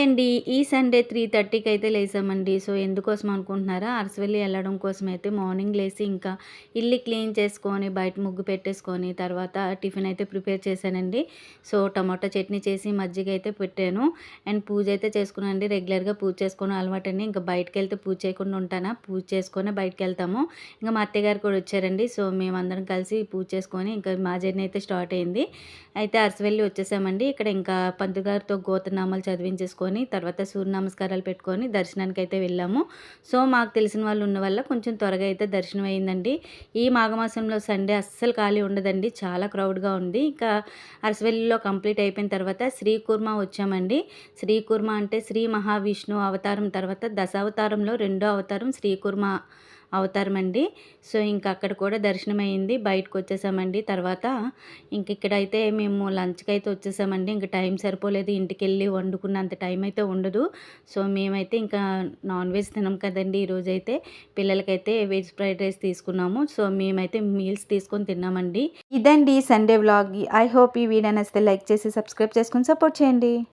అండి. ఈ సండే 3:30కి అయితే లేసామండి. సో, ఎందుకోసం అనుకుంటున్నారా? అరసవెల్లి ఎళ్ళడం కోసమైతే మార్నింగ్ లేసి ఇంకా ఇల్లు క్లీన్ చేసుకొని, బయట ముగ్గు పెట్టేసుకొని, తర్వాత టిఫిన్ అయితే ప్రిపేర్ చేశానండి. సో, టమాటా చట్నీ చేసి, మజ్జిగ అయితే పెట్టాను. అండ్ పూజ అయితే చేసుకున్నానండి. రెగ్యులర్‌గా పూజ చేసుకోవడం అలవాటండి. ఇంకా బయటకెళ్తే పూజ చేయకుండా ఉంటానా? పూజ చేసుకొనే బయటికెళ్తాము. ఇంక మా అత్తయ్య గారు కూడా వచ్చారండి. సో, మేమందరం కలిసి పూజ చేసుకొని, ఇంకా మా జర్నీ అయితే స్టార్ట్ అయింది. అయితే అరసవెల్లి వచ్చేసామండి. ఇక్కడ ఇంకా పంతులు గారితో గోత్రనామాలు చదివించేసుకొని, తర్వాత సూర్య నమస్కారాలు పెట్టుకొని దర్శనానికైతే వెళ్ళాము. సో, మాకు తెలిసిన వాళ్ళు ఉన్న వల్ల కొంచెం త్వరగా అయితే దర్శనం అయిందండి. ఈ మాఘమాసంలో సండే అస్సలు ఖాళీ ఉండదండి. చాలా క్రౌడ్‌గా ఉంది. ఇంకా అరసవెల్లిలో కంప్లీట్ అయిపోయిన తర్వాత శ్రీకూర్మ వచ్చామండి. శ్రీకూర్మ అంటే శ్రీ మహావిష్ణువు అవతారం తర్వాత దశావతారంలో రెండో అవతారం శ్రీకూర్మ అవతారం అండి. సో, ఇంక అక్కడ కూడా దర్శనమయింది. బయటకొచ్చేసామండి. తర్వాత ఇక్కడైతే మేము లంచ్‌కైతే వచ్చేసామండి. ఇంక టైం సరిపోలేదు. ఇంటికెళ్ళి వండుకున్నంత టైం అయితే ఉండదు. సో, మేమైతే ఇంకా నాన్ వెజ్ తినం కదండీ ఈరోజైతే. పిల్లలకైతే వెజ్ ఫ్రైడ్ రైస్ తీసుకున్నాము. సో, మేమైతే మీల్స్ తీసుకొని తిన్నామండి. ఇదండి సండే వ్లాగ్. ఐ హోప్ ఈ వీడియో నచ్చితే లైక్ చేసి, సబ్స్క్రైబ్ చేసుకొని సపోర్ట్ చేయండి.